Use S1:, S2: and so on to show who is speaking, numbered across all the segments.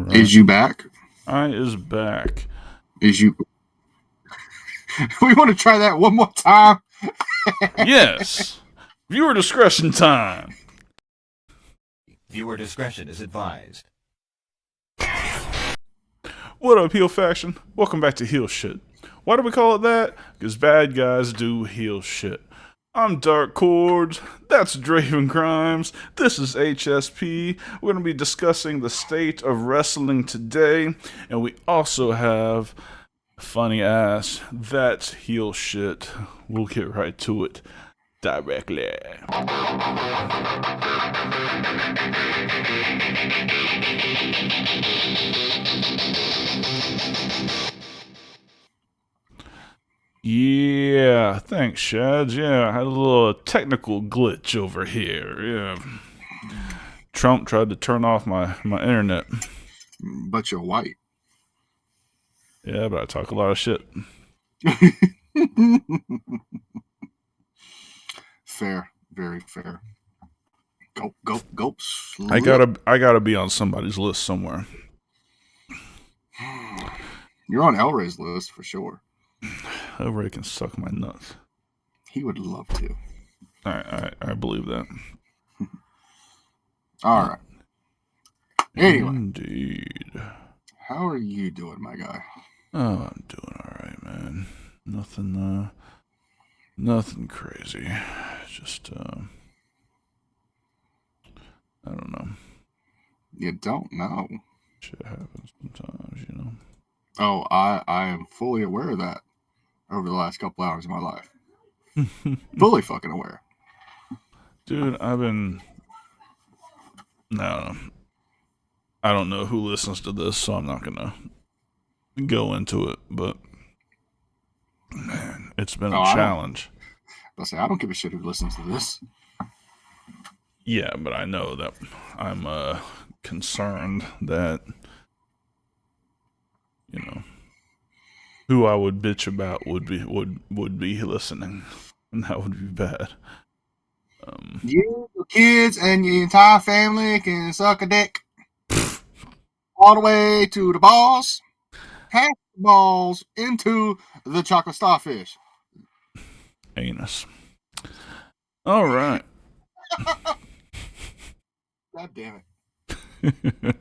S1: right.
S2: Is you back?
S1: I is back.
S2: Is you? We want to try that one more time.
S1: Yes. Viewer discretion time.
S3: Viewer discretion is advised.
S1: What up, heel faction? Welcome back to Heel Shit. Why do we call it that? Because bad guys do heel shit. I'm Dark Cordz. That's Draven Grimes. This is HSP. We're going to be discussing the state of wrestling today. And we also have funny ass. That's heel shit. We'll get right to it directly. Yeah, thanks, Shads. Yeah, I had a little technical glitch over here. Yeah. Trump tried to turn off my internet.
S2: But you're white.
S1: Yeah, but I talk a lot of shit.
S2: Fair, very fair. Go.
S1: I gotta be on somebody's list somewhere.
S2: You're on El Rey's list for sure.
S1: El Rey can suck my nuts.
S2: He would love to.
S1: I believe that.
S2: All right. Anyway.
S1: Indeed.
S2: How are you doing, my guy?
S1: Oh, I'm doing all right, man. Nothing crazy. Just I don't know.
S2: You don't know.
S1: Shit happens sometimes, you know.
S2: Oh, I am fully aware of that over the last couple hours of my life. Fully fucking aware.
S1: Dude, no, I don't know who listens to this, so I'm not gonna go into it, but man, it's been a challenge.
S2: I don't give a shit who listens to this.
S1: Yeah, but I know that I'm concerned that, you know, who I would bitch about would be listening, and that would be bad.
S2: You, your kids, and your entire family can suck a dick all the way to the balls, half the balls into the chocolate starfish.
S1: Anus. All right.
S2: God damn it.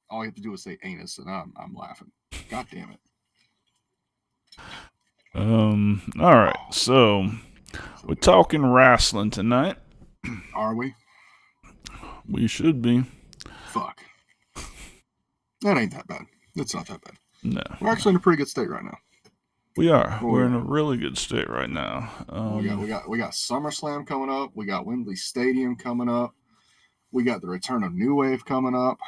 S2: All you have to do is say anus, and I'm laughing. God damn it.
S1: All right. So we're talking wrestling tonight.
S2: Are we?
S1: We should be.
S2: Fuck. That ain't that bad. It's not that bad.
S1: No.
S2: We're actually in a pretty good state right now.
S1: We are. We're in a really good state right now.
S2: We got SummerSlam coming up. We got Wembley Stadium coming up. We got the return of New Wave coming up.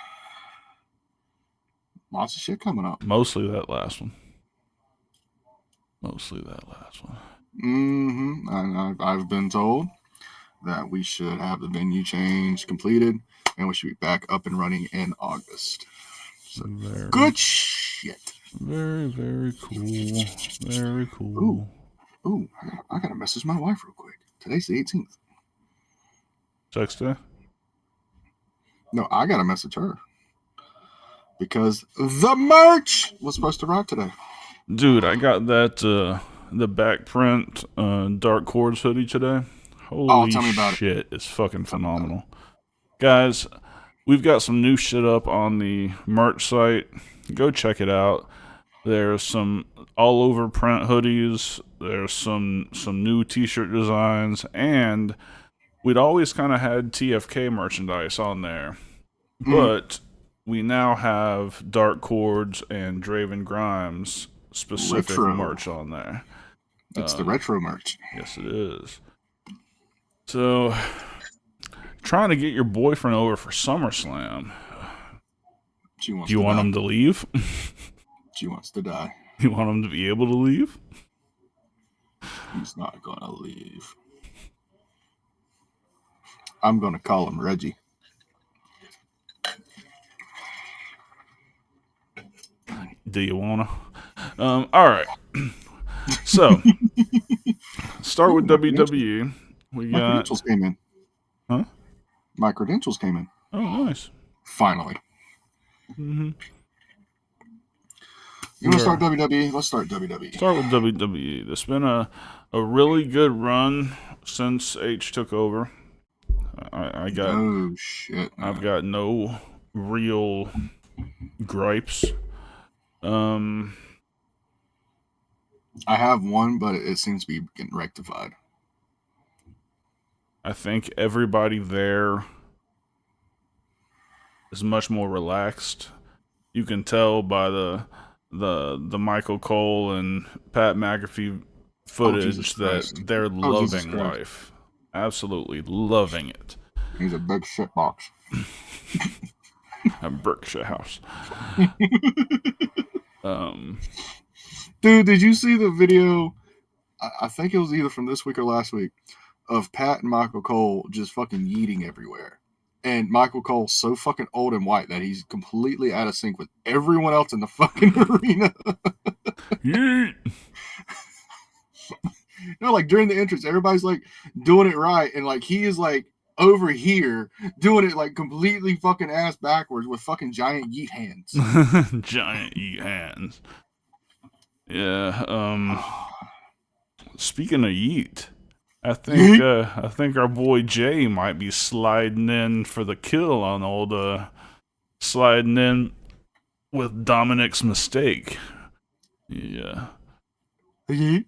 S2: Lots of shit coming up.
S1: Mostly that last one.
S2: Mm-hmm. I've been told that we should have the venue change completed, and we should be back up and running in August. So, good shit.
S1: Very, very cool. Very cool.
S2: Ooh, I gotta message my wife real quick. Today's the 18th.
S1: Sex day?
S2: No, I gotta message her. Because the merch was supposed to arrive today.
S1: Dude, I got that, the back print Dark Cordz hoodie today. Holy
S2: tell me about
S1: shit, it's fucking phenomenal. Guys, we've got some new shit up on the merch site. Go check it out. There's some all over print hoodies. There's some new t-shirt designs, and we'd always kind of had TFK merchandise on there, but we now have Dark Cordz and Draven Grimes specific merch on there.
S2: It's the retro merch.
S1: Yes, it is. So, trying to get your boyfriend over for SummerSlam. Do you want him to leave?
S2: She wants to die.
S1: You want him to be able to leave?
S2: He's not gonna leave. I'm gonna call him Reggie.
S1: Do you wanna? All right. So, start with WWE.
S2: My credentials came in.
S1: Huh?
S2: My credentials came in.
S1: Oh, nice.
S2: Finally.
S1: Mm-hmm.
S2: You want to start WWE? Let's start WWE.
S1: Start with WWE. There's been a really good run since H took over. I've got no real gripes.
S2: I have one, but it seems to be getting rectified.
S1: I think everybody there is much more relaxed. You can tell by the Michael Cole and Pat McAfee footage that they're loving life. Absolutely loving it.
S2: He's a big shit box.
S1: A Berkshire house.
S2: Dude, did you see the video? I think it was either from this week or last week of Pat and Michael Cole just fucking yeeting everywhere. And Michael Cole's so fucking old and white that he's completely out of sync with everyone else in the fucking arena.
S1: Yeet.
S2: You know, like during the entrance, everybody's like doing it right, and like he is like over here doing it like completely fucking ass backwards with fucking giant yeet hands.
S1: Giant yeet hands. Yeah. Speaking of yeet, I think our boy Jay might be sliding in for the kill on old sliding in with Dominic's mistake. Yeah.
S2: Yeet.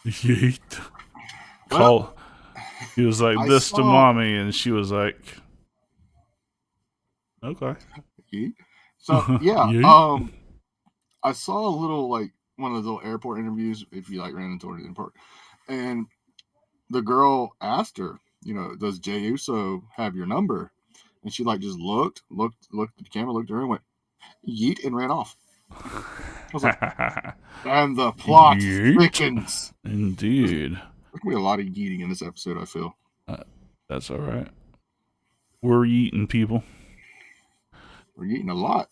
S1: Yeet.
S2: Well,
S1: he was like this to mommy, and she was like, okay.
S2: Yeet. So yeah,
S1: Yeet.
S2: I saw a little like one of those little airport interviews if you like ran into an airport, and the girl asked her, you know, does Jey Uso have your number? And she like just looked at the camera, looked at her, and went yeet and ran off. I was like, and the plot thickens.
S1: Indeed.
S2: There's gonna be a lot of yeeting in this episode, I feel.
S1: That's all right. We're eating, people.
S2: We're eating a lot.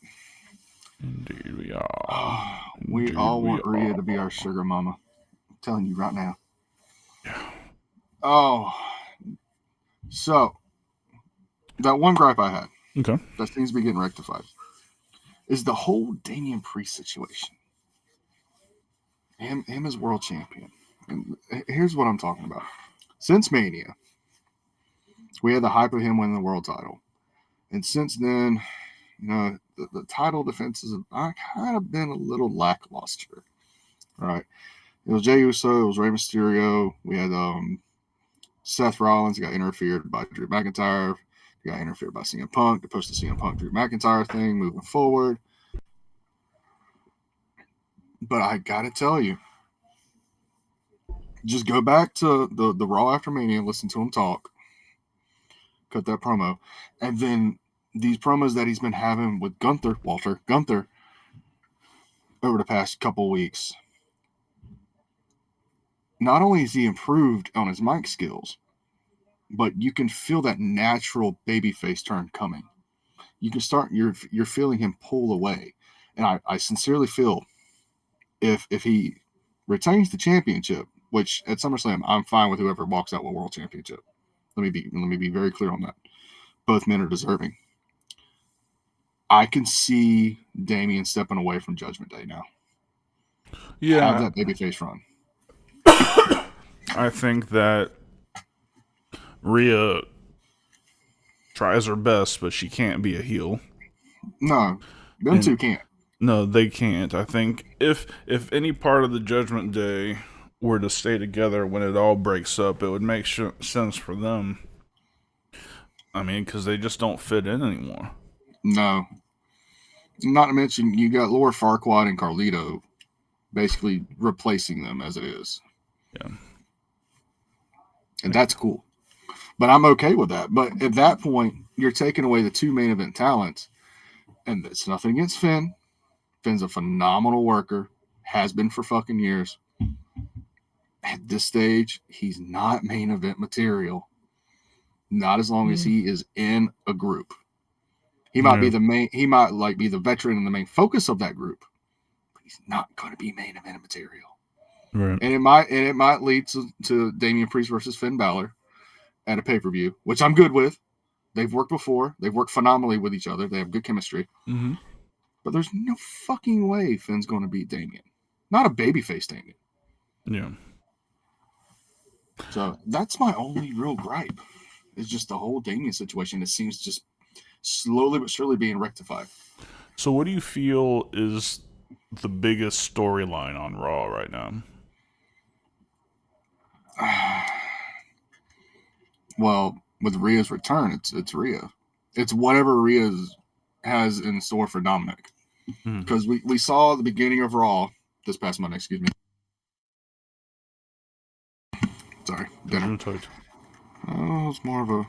S1: Indeed we are.
S2: We all want Rhea to be our sugar mama. I'm telling you right now.
S1: Yeah.
S2: Oh. So, that one gripe I had,
S1: okay,
S2: that seems to be getting rectified, is the whole Damian Priest situation. Him as world champion. And here's what I'm talking about. Since Mania, we had the hype of him winning the world title. And since then, you know, the title defenses have kind of been a little lackluster. Right? It was Jey Uso, it was Rey Mysterio. We had Seth Rollins got interfered by Drew McIntyre. He got interfered by CM Punk. They pushed the CM Punk Drew McIntyre thing moving forward. But I gotta tell you, just go back to the Raw after Mania and listen to him talk. Cut that promo. And then these promos that he's been having with Walter Gunther, over the past couple weeks. Not only is he improved on his mic skills, but you can feel that natural babyface turn coming. You can start, you're feeling him pull away. And I sincerely feel if he retains the championship, which at SummerSlam, I'm fine with whoever walks out with world championship. Let me be very clear on that. Both men are deserving. I can see Damian stepping away from Judgment Day now.
S1: Yeah.
S2: Have that babyface run.
S1: I think that Rhea tries her best, but she can't be a heel.
S2: No, them two can't.
S1: No, they can't. I think if any part of the Judgment Day were to stay together when it all breaks up, it would make sense for them. I mean, because they just don't fit in anymore.
S2: No. Not to mention, you got Laura Farquaad and Carlito basically replacing them as it is.
S1: Yeah.
S2: And that's cool. But I'm okay with that. But at that point, you're taking away the two main event talents. And it's nothing against Finn. Finn's a phenomenal worker. Has been for fucking years. At this stage, he's not main event material. Not as long as he is in a group. He might be the main. He might like be the veteran and the main focus of that group, but he's not going to be main event material.
S1: Right.
S2: And it might lead to Damian Priest versus Finn Balor at a pay-per-view, which I'm good with. They've worked before. They've worked phenomenally with each other. They have good chemistry.
S1: Mm-hmm.
S2: But there's no fucking way Finn's going to beat Damien. Not a babyface Damien.
S1: Yeah.
S2: So that's my only real gripe. It's just the whole Damien situation. It seems just slowly but surely being rectified.
S1: So what do you feel is the biggest storyline on Raw right now?
S2: Well, with Rhea's return, it's Rhea. It's whatever Rhea has in store for Dominic. Because we saw the beginning of Raw this past Monday, excuse me. Sorry, dinner. Oh, it's more of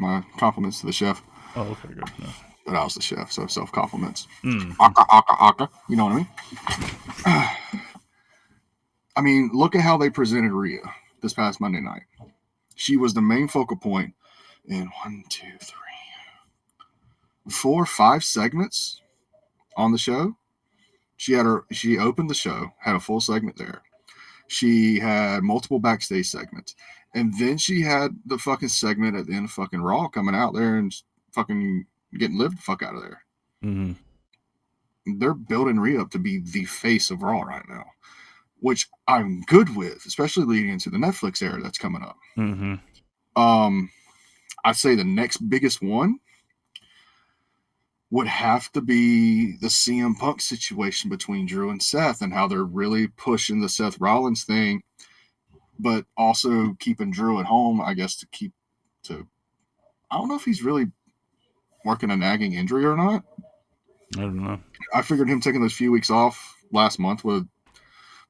S2: my compliments to the chef.
S1: Oh, okay, good. No.
S2: But I was the chef, so self compliments. Aka. You know what I mean? I mean, look at how they presented Rhea this past Monday night. She was the main focal point in 4, 5 segments on the show. She opened the show, had a full segment there. She had multiple backstage segments. And then she had the fucking segment at the end of fucking Raw coming out there and fucking getting lived the fuck out of there. They're building Rhea up to be the face of Raw right now, which I'm good with, especially leading into the Netflix era that's coming up. I'd say the next biggest one would have to be the CM Punk situation between Drew and Seth, and how they're really pushing the Seth Rollins thing, but also keeping Drew at home, I guess, I don't know if he's really working a nagging injury or not.
S1: I don't know.
S2: I figured him taking those few weeks off last month would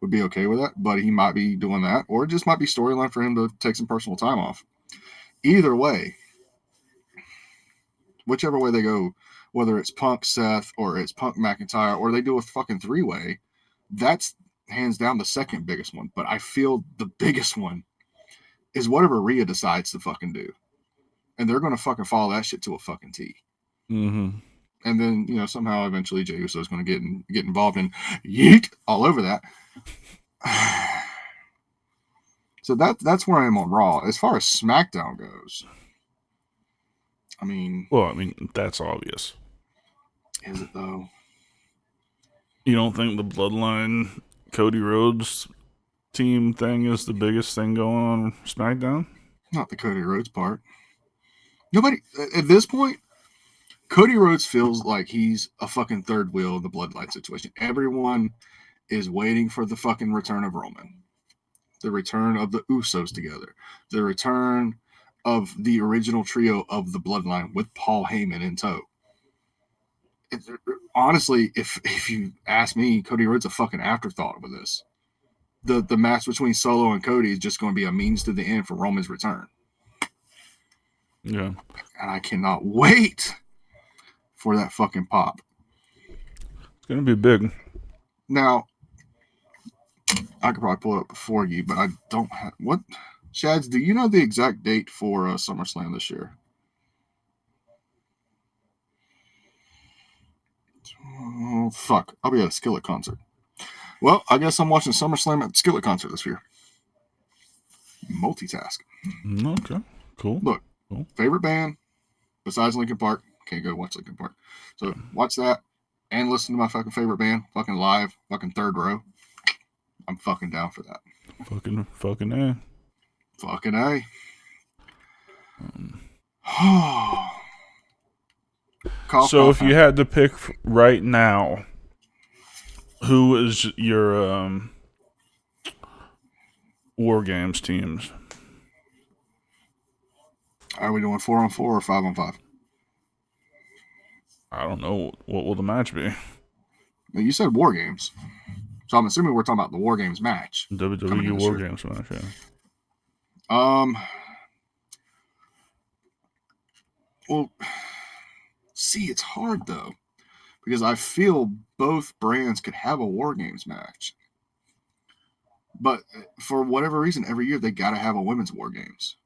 S2: be okay with that, but he might be doing that, or it just might be storyline for him to take some personal time off. Either way, whichever way they go, whether it's Punk Seth or it's Punk McIntyre or they do a fucking 3-way, that's hands down the second biggest one. But I feel the biggest one is whatever Rhea decides to fucking do. And they're going to fucking follow that shit to a fucking T. And then, somehow eventually Jey Uso is going to get involved and yeet all over that. So that's where I am on Raw. As far as SmackDown goes, I mean,
S1: that's obvious.
S2: Is it though?
S1: You don't think the Bloodline Cody Rhodes team thing is the biggest thing going on SmackDown?
S2: Not the Cody Rhodes part. Nobody at this point. Cody Rhodes feels like he's a fucking third wheel in the Bloodline situation. Everyone is waiting for the fucking return of Roman, the return of the Usos together, the return of the original trio of the Bloodline with Paul Heyman in tow. Honestly, if you ask me, Cody Rhodes a fucking afterthought with this. The match between Solo and Cody is just going to be a means to the end for Roman's return.
S1: Yeah.
S2: And I cannot wait for that fucking pop.
S1: It's going to be big.
S2: Now, I could probably pull it up before you, but I don't have... What? Shads, do you know the exact date for SummerSlam this year? Oh, fuck. I'll be at a Skillet concert. Well, I guess I'm watching SummerSlam at Skillet concert this year. Multitask.
S1: Okay. Cool.
S2: Look,
S1: cool.
S2: Favorite band besides Linkin Park. Can't go watch Linkin Park. So watch that and listen to my fucking favorite band, fucking live, fucking third row. I'm fucking down for that.
S1: Fucking A.
S2: Fucking A.
S1: So if you had to pick right now, who is your War Games teams?
S2: Are we doing 4-on-4 or 5-on-5?
S1: I don't know. What will the match be?
S2: Now, you said War Games. So I'm assuming we're talking about the War Games match.
S1: WWE War Games match, yeah.
S2: Well, see, it's hard though, because I feel both brands could have a War Games match, but for whatever reason, every year they got to have a women's War Games.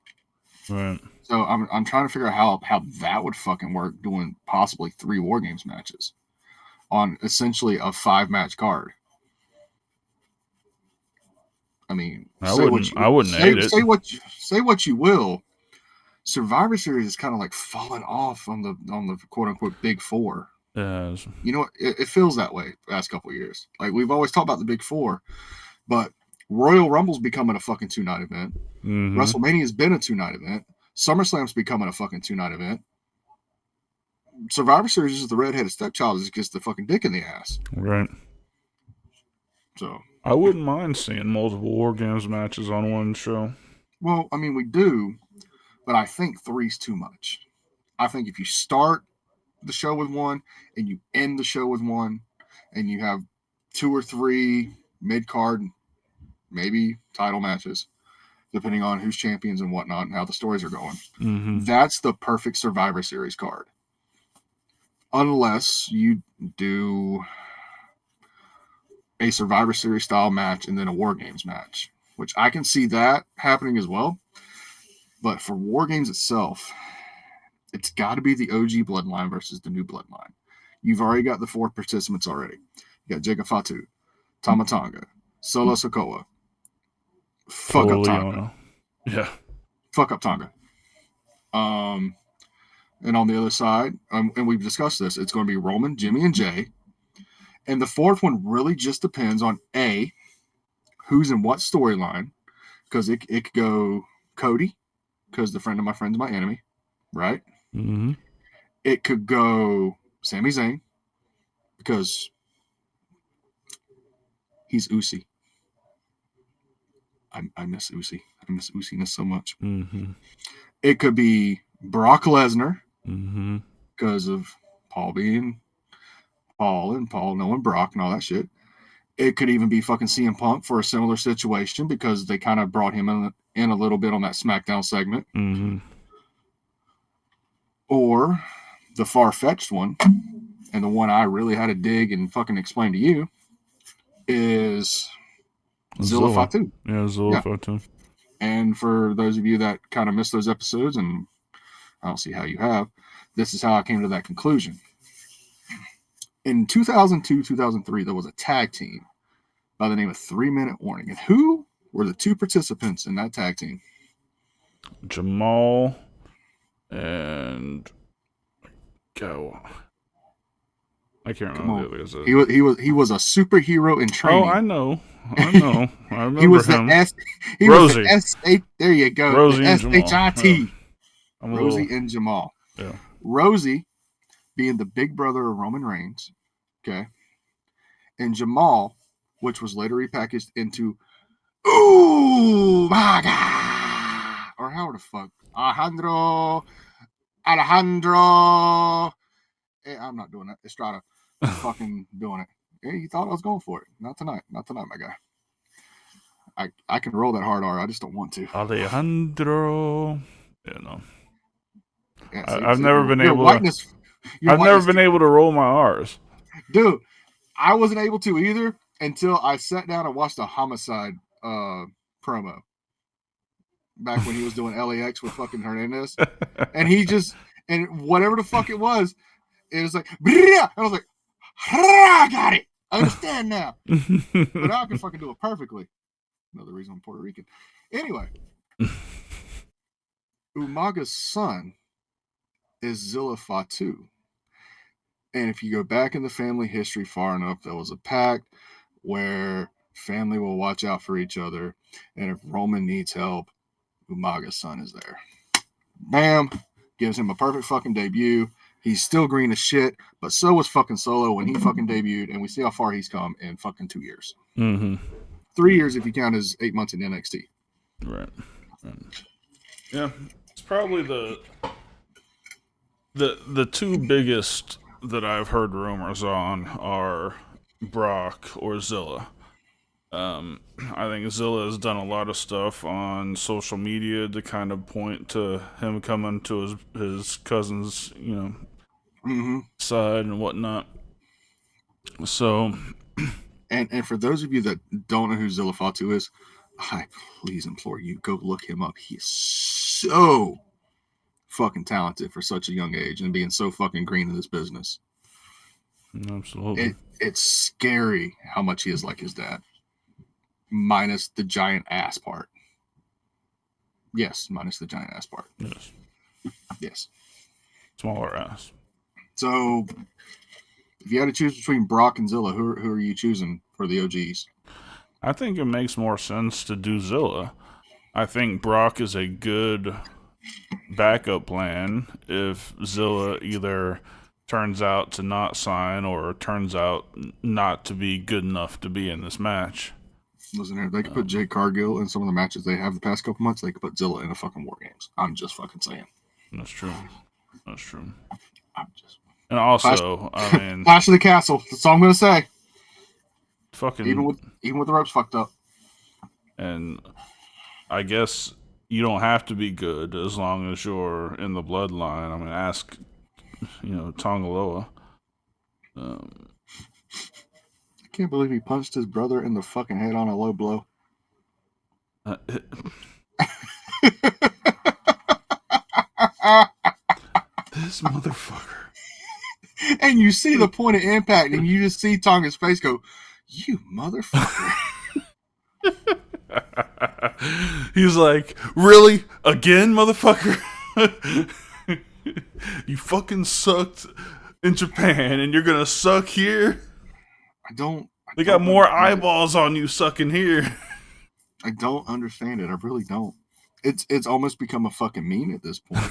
S1: Right.
S2: So I'm trying to figure out how that would fucking work, doing possibly 3 War Games matches on essentially a 5-match card. I mean,
S1: I wouldn't hate it.
S2: Say what you will. Survivor Series is kind of like falling off on the quote unquote big 4.
S1: Yes.
S2: You know what? It feels that way the past couple of years. Like we've always talked about the big four, but Royal Rumble's becoming a fucking 2-night event.
S1: Mm-hmm.
S2: WrestleMania's been a 2-night event. SummerSlam's becoming a fucking 2-night event. Survivor Series is the redheaded stepchild that gets the fucking dick in the ass.
S1: Right.
S2: So
S1: I wouldn't mind seeing multiple War Games matches on one show.
S2: well, I mean we do, but I think three's too much. I think if you start the show with one and you end the show with one, and you have 2 or 3 mid card, maybe title matches, depending on who's champions and whatnot and how the stories are going.
S1: Mm-hmm.
S2: That's the perfect Survivor Series card. Unless you do a Survivor Series style match and then a War Games match, which I can see that happening as well. But for War Games itself, it's got to be the OG bloodline versus the new bloodline. You've already got the 4 participants already. You got Jacob Fatu, Tama Tonga, Solo Sokoa, fuck up Tonga,
S1: Leona. Yeah.
S2: fuck up Tonga. And on the other side, and we've discussed this, it's going to be Roman, Jimmy, and Jay. And the fourth one really just depends on A, who's in what storyline, because it could go Cody, because the friend of my friend's my enemy, right?
S1: Mm-hmm.
S2: It could go Sami Zayn, because he's Usi. I miss Usi. I miss Usiness so much.
S1: Mm-hmm.
S2: It could be Brock Lesnar,
S1: Mm-hmm.
S2: because of Paul being Paul and Paul knowing Brock and all that shit. It could even be fucking CM Punk for a similar situation because they kind of brought him in a little bit on that SmackDown segment.
S1: Mm-hmm.
S2: Or the far-fetched one, and the one I really had to dig and fucking explain to you, is Zilla Fatu.
S1: Yeah, Zilla
S2: Yeah.
S1: Fatu.
S2: And for those of you that kind of missed those episodes, and I don't see how you have, this is how I came to that conclusion. In 2002, 2003, there was a tag team by the name of 3 Minute Warning. And who were the 2 participants in that tag team?
S1: Jamal and go. I can't remember the other guys.
S2: He was a superhero in training.
S1: Oh, I know. I remember
S2: he was
S1: him.
S2: He
S1: Rosie.
S2: was the there you go.
S1: Rosie
S2: the
S1: and Jamal.
S2: S-H-I-T.
S1: Yeah.
S2: Rosie and Jamal.
S1: Yeah.
S2: Rosie being the big brother of Roman Reigns. Okay. And Jamal, which was later repackaged into Ooh my God. Or how the fuck? Alejandro. I'm not doing that. Estrada. Fucking doing it. Yeah, you thought I was going for it. Not tonight. Not tonight, my guy. I can roll that hard R. I just don't want to.
S1: Alejandro. Yeah, no.
S2: Yeah,
S1: I've never been able
S2: whiteness,
S1: to. I've never been able to roll my R's.
S2: Dude, I wasn't able to either until I sat down and watched a Homicide promo back when he was doing LAX with fucking Hernandez. And he just, and whatever the fuck it was like, and I was like, I got it. I understand now. But now I can fucking do it perfectly. Another reason I'm Puerto Rican. Anyway, Umaga's son is Zilla Fatu. And if you go back in the family history far enough, there was a pact where family will watch out for each other. And if Roman needs help, Umaga's son is there. Bam. Gives him a perfect fucking debut. He's still green as shit, but so was fucking Solo when he fucking debuted, and we see how far he's come in fucking 2 years.
S1: Mm-hmm.
S2: 3 years if you count his 8 months in NXT.
S1: Right. Yeah, it's probably the 2 biggest that I've heard rumors on are Brock or Zilla. I think Zilla has done a lot of stuff on social media to kind of point to him coming to his cousin's, side and whatnot. So,
S2: and for those of you that don't know who Zilla Fatu is, I please implore you, go look him up. He is so fucking talented for such a young age and being so fucking green in this business.
S1: Absolutely.
S2: It's scary how much he is like his dad. Minus the giant ass part. Yes, minus the giant ass part.
S1: Yes.
S2: Yes.
S1: Smaller ass.
S2: So If you had to choose between Brock and Zilla, who are you choosing for the OGs?
S1: I think it makes more sense to do Zilla. I think Brock is a good backup plan if Zilla either turns out to not sign or turns out not to be good enough to be in this match.
S2: Listen here, they could put Jake Cargill in some of the matches they have the past couple months. They could put Zilla in a fucking War Games. I'm just fucking saying.
S1: That's true. That's true.
S2: I'm just.
S1: And also, I mean,
S2: Clash of the Castle. That's all I'm gonna say.
S1: fucking
S2: Even with the ropes fucked up.
S1: And I guess you don't have to be good as long as you're in the bloodline. I mean, ask, Tongaloa.
S2: I can't believe he punched his brother in the fucking head on a low blow.
S1: This motherfucker.
S2: And you see the point of impact, and you just see Tonga's face go, "You motherfucker."
S1: He's like, really? Again, motherfucker? You fucking sucked in Japan and you're gonna suck here? They got more eyeballs on you sucking here.
S2: I don't understand it. I really don't. It's almost become a fucking meme at this point.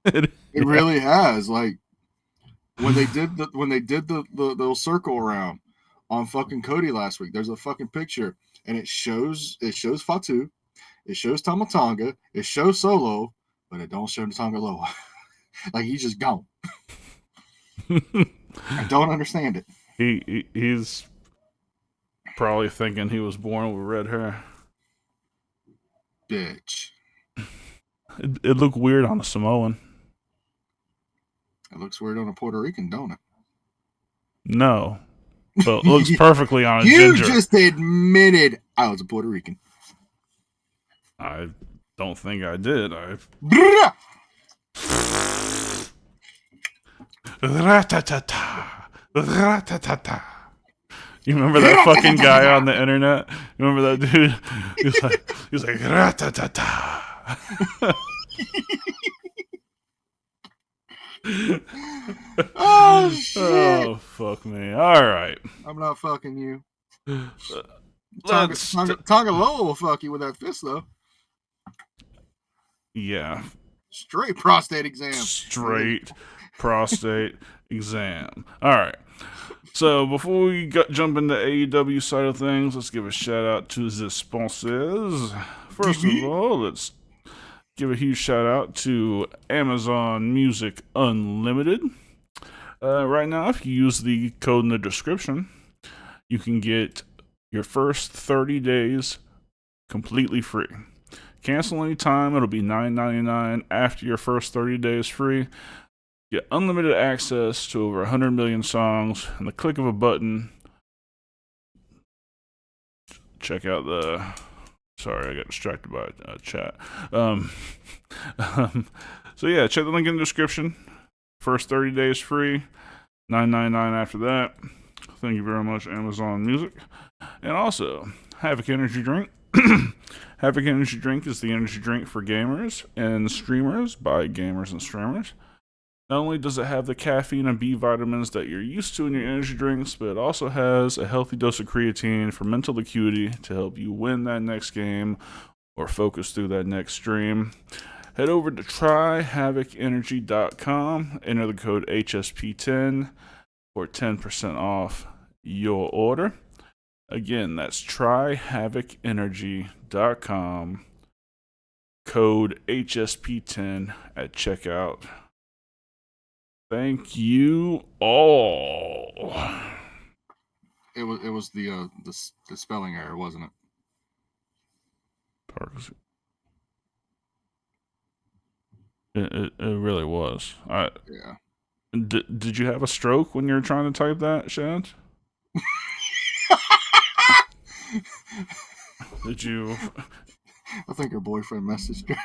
S2: It really has. Like when they did the little circle around on fucking Cody last week, there's a fucking picture and it shows Fatu, it shows Tama Tonga, it shows Solo, but it don't show Tonga Loa. Like he's just gone. I don't understand it.
S1: He's probably thinking he was born with red hair.
S2: Bitch.
S1: It looked weird on a Samoan.
S2: It looks weird on a Puerto Rican, don't it?
S1: No. But it looks perfectly on a
S2: you
S1: ginger.
S2: You just admitted I was a Puerto Rican.
S1: I don't think I did. Rat-ta-ta-ta. You remember that fucking guy on the internet? You remember that dude? He was like rat-ta-ta-ta.
S2: Oh shit!
S1: Oh fuck me! All right,
S2: I'm not fucking you.
S1: Let's
S2: Tonga Loa will fuck you with that fist though.
S1: Yeah.
S2: Straight prostate exam.
S1: Straight prostate exam. All right. So before we jump into AEW side of things, let's give a shout out to the sponsors. First of all, let's give a huge shout out to Amazon Music Unlimited. Right now, if you use the code in the description, you can get your first 30 days completely free. Cancel anytime, it'll be $9.99 after your first 30 days free. Get unlimited access to over 100 million songs and the click of a button. Check out the... Sorry, I got distracted by chat. So yeah, check the link in the description. First 30 days free, $9.99 after that. Thank you very much, Amazon Music. And also, Havoc Energy Drink. Havoc Energy Drink is the energy drink for gamers and streamers by gamers and streamers. Not only does it have the caffeine and B vitamins that you're used to in your energy drinks, but it also has a healthy dose of creatine for mental acuity to help you win that next game or focus through that next stream. Head over to tryhavocenergy.com, enter the code HSP10 for 10% off your order. Again, that's tryhavocenergy.com, code HSP10 at checkout. Thank you all.
S2: It was the spelling error, wasn't it?
S1: It really was.
S2: Yeah.
S1: Did you have a stroke when you were trying to type that, Shad? Did you?
S2: I think her boyfriend messaged her.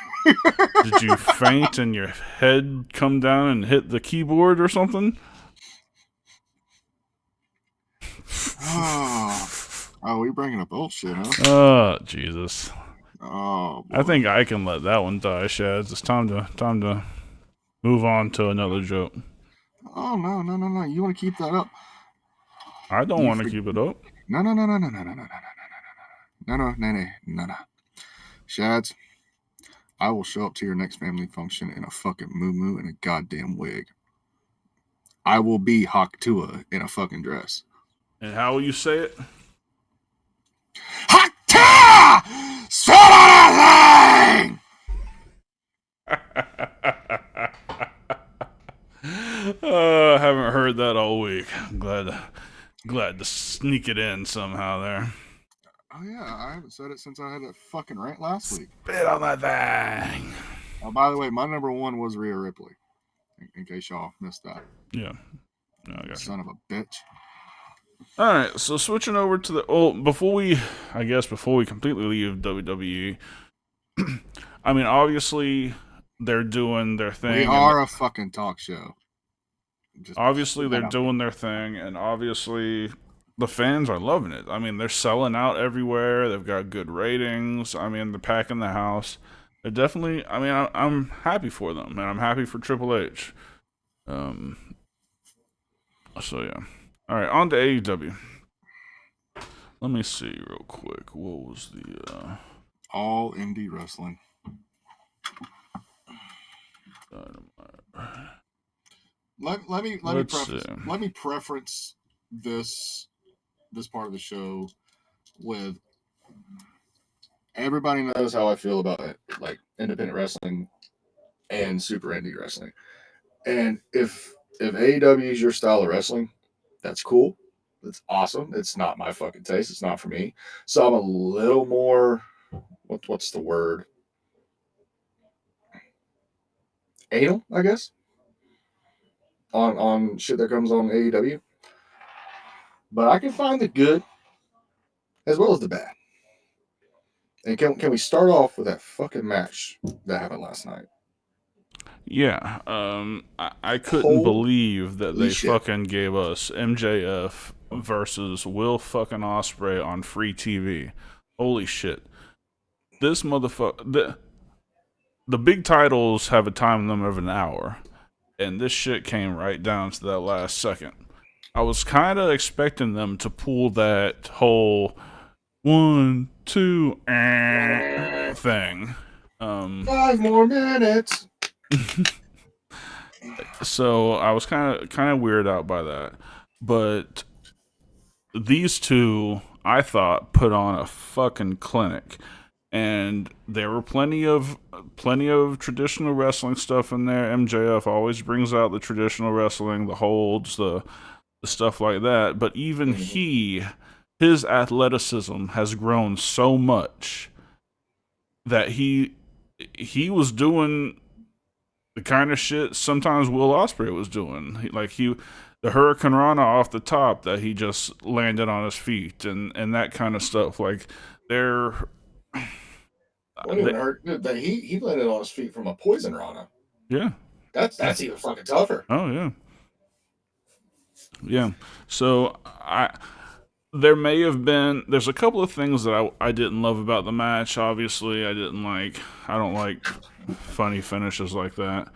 S1: Did you faint and your head come down and hit the keyboard or something?
S2: Oh, we bringing up old shit, huh?
S1: Oh, Jesus.
S2: Oh, boy.
S1: I think I can let that one die, Shad. It's time to move on to another joke.
S2: Oh no. You want to keep that up?
S1: I don't want to keep it up.
S2: No. No. Shads, I will show up to your next family function in a fucking moo and a goddamn wig. I will be Haktua in a fucking dress.
S1: And how will you say it?
S2: Haktua! Swallow
S1: I haven't heard that all week. I'm glad to sneak it in somehow there.
S2: Oh yeah, I haven't said it since I had that fucking rant last week.
S1: Spit on that thing.
S2: By the way, my number one was Rhea Ripley. In case y'all missed that.
S1: Yeah. No, I got
S2: Son of a bitch.
S1: All right, so switching over to the before we completely leave WWE, I mean, obviously they're doing their thing.
S2: We are a fucking talk show.
S1: Obviously they're doing their thing, and obviously the fans are loving it. I mean, they're selling out everywhere. They've got good ratings. I mean, they're packing the house. They're definitely. I mean, I'm happy for them, and I'm happy for Triple H. So yeah. All right, on to AEW. Let me see real quick. What was the
S2: all indie wrestling? Let me preference this part of the show with everybody knows how I feel about it, like independent wrestling and super indie wrestling. And if AEW is your style of wrestling, that's cool. That's awesome. It's not my fucking taste. It's not for me. So I'm a little more what's the word? Anal, I guess. On shit that comes on AEW. But I can find the good as well as the bad. And can we start off with that fucking match that happened last night?
S1: Yeah, I couldn't believe that they fucking gave us MJF versus Will fucking Ospreay on free TV. Holy shit. This motherfucker... The big titles have a time limit of an hour, and this shit came right down to that last second. I was kind of expecting them to pull that whole 1, 2 thing.
S2: 5 more minutes.
S1: So I was kind of weirded out by that, but these two, I thought, put on a fucking clinic, and there were plenty of traditional wrestling stuff in there. MJF always brings out the traditional wrestling, the holds, the stuff like that. But even his athleticism has grown so much that he was doing the kind of shit sometimes Will Ospreay was doing. The Hurricane Rana off the top that he just landed on his feet and that kind of stuff. Like they're
S2: he landed on his feet from a poison Rana.
S1: Yeah.
S2: That's even fucking tougher.
S1: Oh yeah. Yeah. So there's a couple of things that I didn't love about the match. Obviously, I don't like funny finishes like that.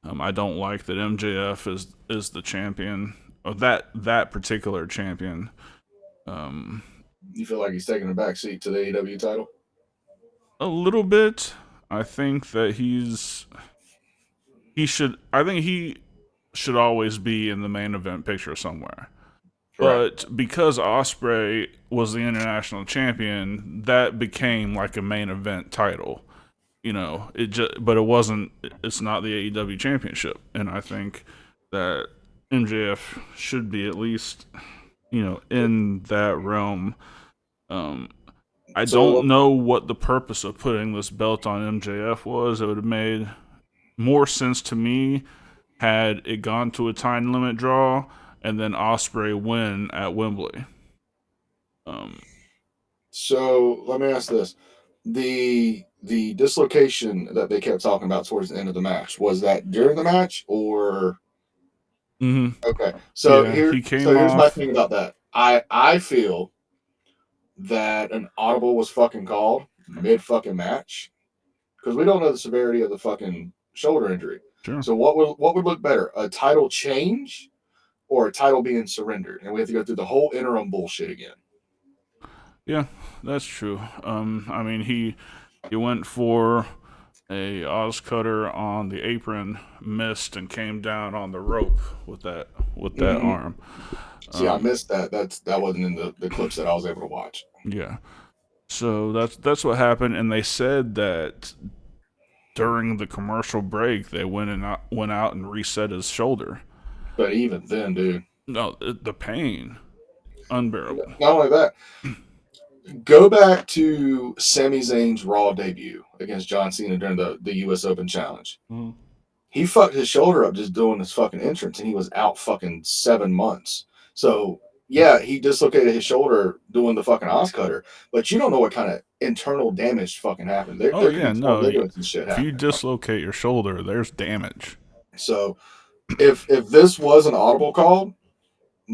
S1: I don't like that MJF is the champion, or that particular champion.
S2: You feel like he's taking a backseat to the AEW title?
S1: A little bit. I think that he should always be in the main event picture somewhere. Correct. But because Ospreay was the international champion, that became like a main event title. But it wasn't. It's not the AEW championship, and I think that MJF should be at least, in that realm. I don't know what the purpose of putting this belt on MJF was. It would have made more sense to me had it gone to a time limit draw and then Ospreay win at Wembley.
S2: So let me ask this: the dislocation that they kept talking about towards the end of the match, was that during the match or?
S1: Mm-hmm.
S2: Okay, so
S1: yeah,
S2: here's my thing about that. I feel that an audible was fucking called mid fucking match because we don't know the severity of the fucking shoulder injury.
S1: Sure.
S2: So what would look better, a title change or a title being surrendered, and we have to go through the whole interim bullshit again?
S1: Yeah, that's true. I mean, he went for a Oz cutter on the apron, missed, and came down on the rope with that
S2: Mm-hmm.
S1: arm.
S2: See, I missed that. That wasn't in the clips that I was able to watch.
S1: Yeah. So that's what happened, and they said that during the commercial break they went out and reset his shoulder.
S2: But even then, dude,
S1: No, the pain, unbearable.
S2: not only that, go back to Sami Zayn's Raw debut against John Cena during the U.S. Open Challenge.
S1: Mm.
S2: He fucked his shoulder up just doing his fucking entrance, and he was out fucking 7 months. So yeah, he dislocated his shoulder doing the fucking Oz cutter, but you don't know what kind of internal damage fucking happened. There could
S1: Yeah,
S2: be torn
S1: no.
S2: ligaments and shit
S1: If you
S2: happening.
S1: dislocate your shoulder, there's damage.
S2: So if this was an audible call,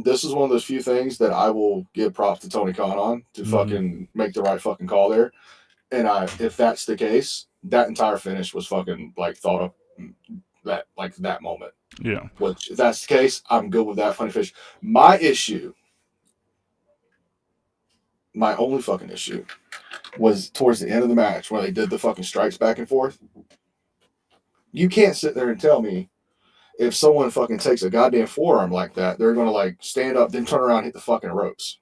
S2: this is one of those few things that I will give props to Tony Khan on to fucking make the right fucking call there. And if that's the case, that entire finish was fucking like thought of that moment.
S1: Yeah.
S2: Which, if that's the case, I'm good with that funny fish. My only fucking issue, was towards the end of the match when they did the fucking strikes back and forth. You can't sit there and tell me if someone fucking takes a goddamn forearm like that, they're gonna like stand up, then turn around and hit the fucking ropes.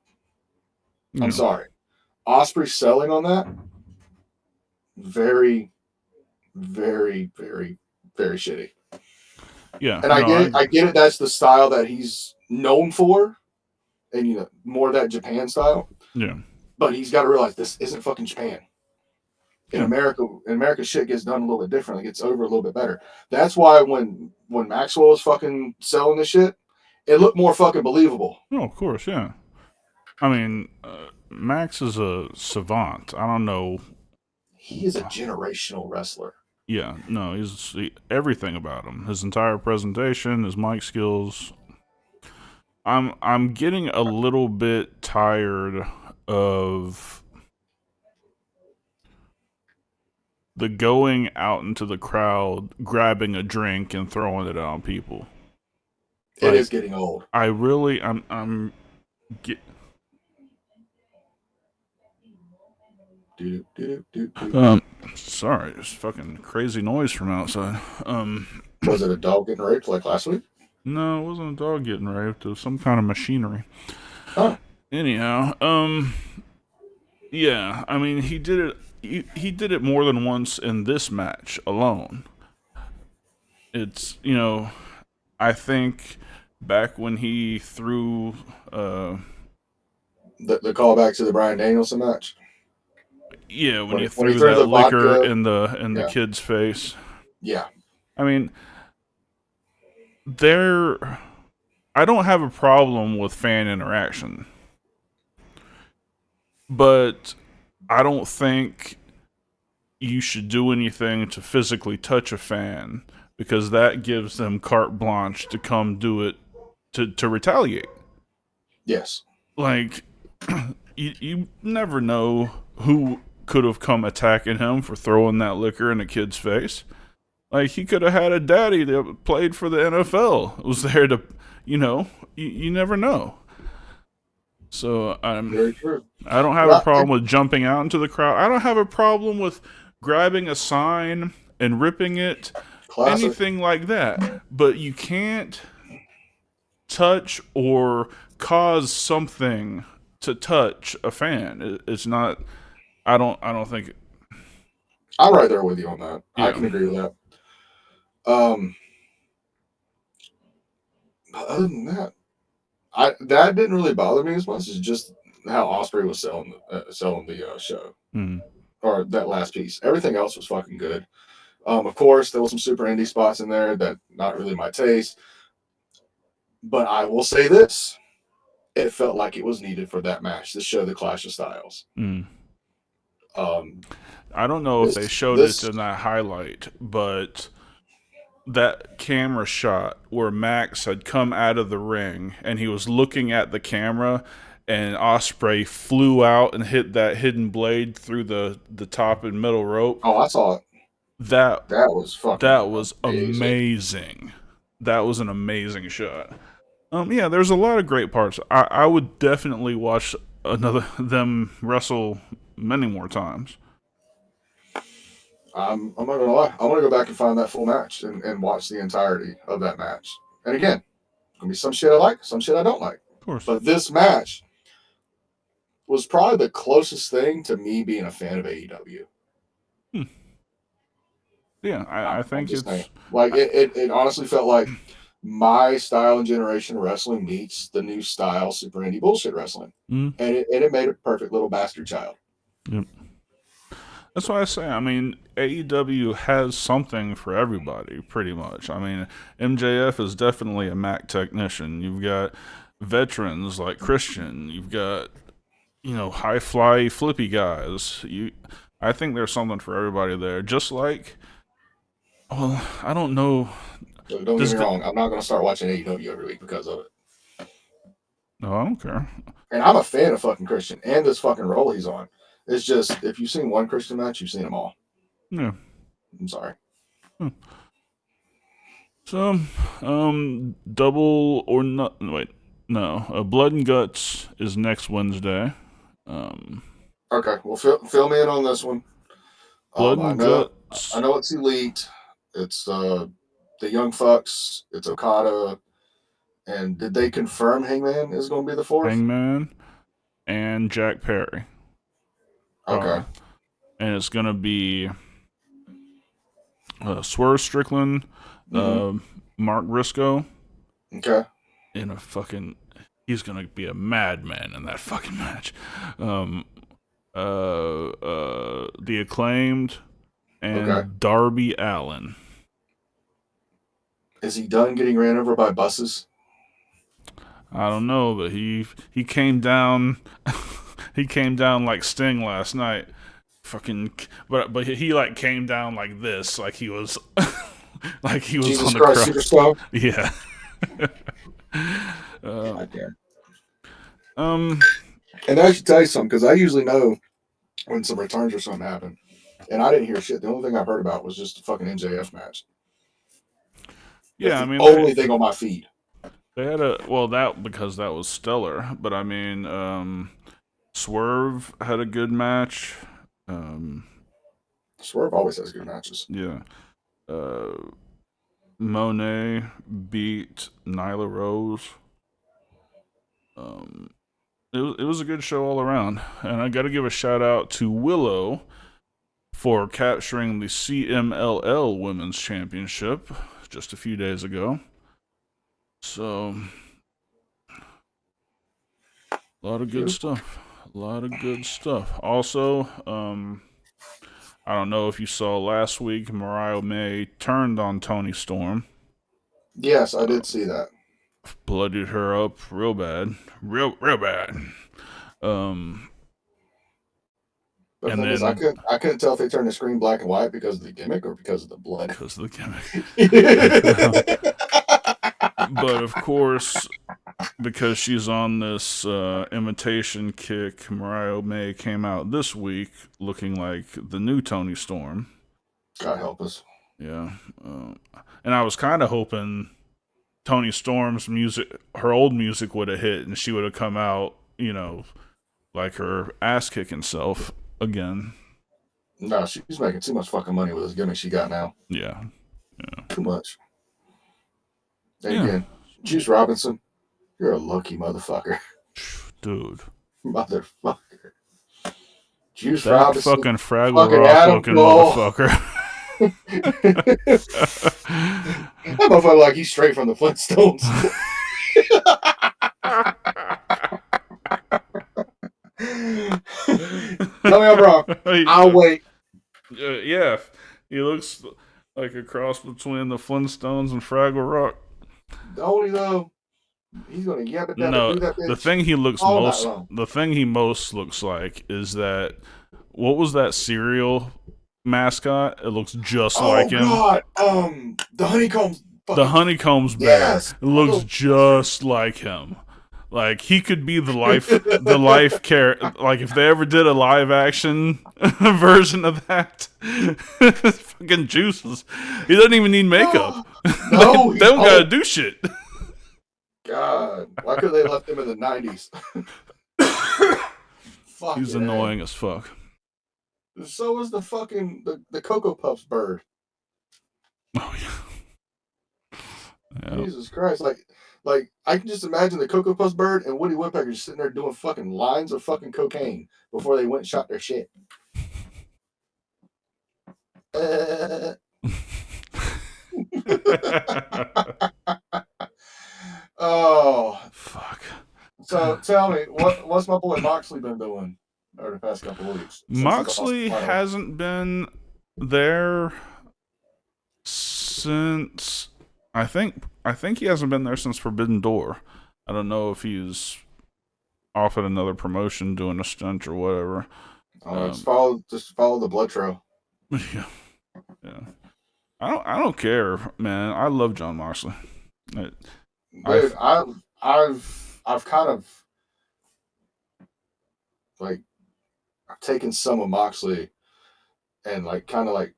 S2: I'm sorry. Osprey selling on that, very, very, very, very shitty.
S1: Yeah.
S2: And I get it. That's the style that he's known for, and more of that Japan style.
S1: Yeah.
S2: But he's got to realize this isn't fucking Japan. In America, shit gets done a little bit differently. It gets over a little bit better. That's why when Maxwell was fucking selling this shit, it looked more fucking believable.
S1: Oh, of course, yeah. I mean, Max is a savant. I don't know.
S2: He is a generational wrestler.
S1: Yeah, no, he's everything about him. His entire presentation, his mic skills. I'm getting a little bit tired of the going out into the crowd, grabbing a drink and throwing it on people.
S2: It is getting old.
S1: I really, sorry, it's fucking crazy noise from outside.
S2: Was it a dog getting raped like last week?
S1: No, it wasn't a dog getting raped. It was some kind of machinery.
S2: Huh.
S1: Anyhow, yeah, I mean, he did it. He did it more than once in this match alone. It's, I think back when he threw
S2: the callback to the Bryan Danielson match.
S1: Yeah, when he threw that liquor vodka, in the kid's face.
S2: Yeah.
S1: I mean, I don't have a problem with fan interaction, but I don't think you should do anything to physically touch a fan, because that gives them carte blanche to come do it to retaliate.
S2: Yes.
S1: Like, you never know who could have come attacking him for throwing that liquor in a kid's face. Like, he could have had a daddy that played for the NFL. Was there to, you never know. So
S2: very true.
S1: I don't have a problem with jumping out into the crowd. I don't have a problem with grabbing a sign and ripping it. Classic. Anything like that. But you can't touch or cause something to touch a fan. It's not. I don't think.
S2: I'm right there with you on that. Yeah. I can agree with that. Other than that, that didn't really bother me as much as just how Osprey was selling the show, or that last piece. Everything else was fucking good. Of course, there was some super indie spots in there that not really my taste. But I will say this: it felt like it was needed for that match to show the Clash of Styles.
S1: I don't know if they showed it in that highlight, but that camera shot where Max had come out of the ring and he was looking at the camera, and Osprey flew out and hit that hidden blade through the top and middle rope.
S2: Oh, I saw it.
S1: That
S2: That was fucking
S1: that was
S2: amazing.
S1: amazing. That was an amazing shot. Yeah, there's a lot of great parts. I would definitely watch another them wrestle many more times.
S2: I'm not gonna lie. I want to go back and find that full match and watch the entirety of that match. And again, gonna be some shit I like, some shit I don't like.
S1: Of course.
S2: But this match was probably the closest thing to me being a fan of AEW.
S1: Yeah, I
S2: I'm
S1: think
S2: just saying.
S1: it's
S2: Like it honestly felt like my style and generation of wrestling meets the new style super indie bullshit wrestling.
S1: mm,
S2: And it made a perfect little bastard child.
S1: yep. That's why I say. I mean, AEW has something for everybody, pretty much. I mean, MJF is definitely a Mac technician. You've got veterans like Christian. You've got high fly flippy guys. I think there's something for everybody there. Just like, well, I don't know.
S2: So don't get
S1: Does
S2: me
S1: the,
S2: wrong, I'm not gonna start watching AEW every week because of it.
S1: no, I don't care.
S2: And I'm a fan of fucking Christian and this fucking role he's on. It's just if you've seen one Christian match, you've seen them all.
S1: Yeah.
S2: I'm sorry.
S1: So, double or not? Wait, no. Blood and Guts is next Wednesday.
S2: Okay, well fill me in on this one.
S1: Blood
S2: I
S1: and
S2: know
S1: Guts.
S2: I know it's Elite. It's the Young Fucks. It's Okada. And did they confirm Hangman is going to be the fourth?
S1: Hangman and Jack Perry.
S2: Okay.
S1: And it's gonna be Swerve Strickland, Mark Briscoe,
S2: Okay.
S1: in a fucking. He's gonna be a madman in that fucking match. The Acclaimed and Darby Allin.
S2: Is he done getting ran over by buses?
S1: I don't know, but he came down. He came down like Sting last night. Fucking, but he like came down like this, like he was, like he was
S2: Jesus
S1: on the
S2: Christ,
S1: cross.
S2: Superstar.
S1: Yeah.
S2: God damn.
S1: Um.
S2: And I should tell you something because I usually know when some returns or something happen, and I didn't hear shit. The only thing I've heard about was just the fucking MJF match.
S1: Yeah,
S2: That's
S1: I
S2: the
S1: mean,
S2: only thing on my feed.
S1: they had because that was stellar. But I mean, Swerve had a good match.
S2: Swerve always has good matches.
S1: Yeah. Monet beat Nyla Rose. It was a good show all around, and I got to give a shout out to Willow for capturing the CMLL Women's Championship just a few days ago. So, a lot of good stuff. A lot of good stuff. Also, I don't know if you saw last week, Mariah May turned on Toni Storm.
S2: Yes, I did see that.
S1: Bloodied her up real bad. Real bad.
S2: But
S1: And
S2: the thing is,
S1: then
S2: I couldn't tell if they turned the screen black and white because of the gimmick or because of the blood.
S1: because of the gimmick. But of course, because she's on this imitation kick, Mariah May came out this week looking like the new Toni Storm.
S2: God help us.
S1: Yeah. And I was kind of hoping Toni Storm's music, her old music would have hit and she would have come out, like her ass kicking self again.
S2: No, she's making too much fucking money with this gimmick she got now.
S1: Yeah.
S2: Too much. And again, Juice Robinson, you're a lucky motherfucker.
S1: Dude.
S2: Motherfucker. Juice
S1: That
S2: Robinson.
S1: fucking Fraggle
S2: fucking
S1: Rock
S2: Adam
S1: looking
S2: Cole.
S1: motherfucker.
S2: That motherfucker like he's straight from the Flintstones. Tell me I'm wrong. I'll wait.
S1: Yeah, he looks like a cross between the Flintstones and Fraggle Rock.
S2: Don't he though? He's gonna yap it down
S1: No,
S2: and do that bitch.
S1: the thing he most looks like is that, what was that cereal mascot? It looks just like him.
S2: Oh God, the honeycombs.
S1: The honeycombs bear.
S2: Yes.
S1: It looks just like him. Like he could be the life character. Like if they ever did a live action version of that, fucking juices. He doesn't even need makeup.
S2: No,
S1: they don't gotta do shit.
S2: God, why could they left him in the 90s? Fuck,
S1: He's annoying as fuck.
S2: So was the fucking the Cocoa Puffs bird.
S1: Oh yeah.
S2: Jesus Christ! Like I can just imagine the Cocoa Puffs bird and Woody Woodpecker just sitting there doing fucking lines of fucking cocaine before they went and shot their shit. Oh
S1: fuck.
S2: So tell me, what's my boy Moxley been doing over the past couple of weeks?
S1: Moxley hasn't been there since I think he hasn't been there since Forbidden Door. I don't know if he's off at another promotion doing a stunt or whatever.
S2: Just follow the blood trail.
S1: Yeah. I don't care, man. I love John Moxley.
S2: Dude, I've kind of like taken some of Moxley and like kind of like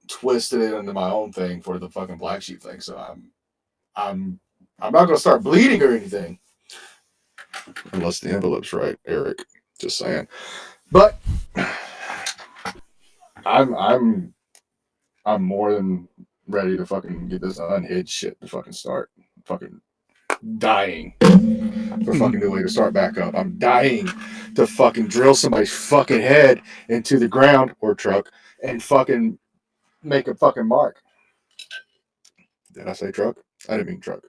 S2: twisted it into my own thing for the fucking Black Sheep thing. So I'm not gonna start bleeding or anything. Unless the envelope's right, Eric. Just saying. But I'm more than ready to fucking get this unhinged shit to fucking start. Fucking dying for fucking new way to start back up. I'm dying to fucking drill somebody's fucking head into the ground or truck and fucking make a fucking mark. Did I say truck? I didn't mean truck.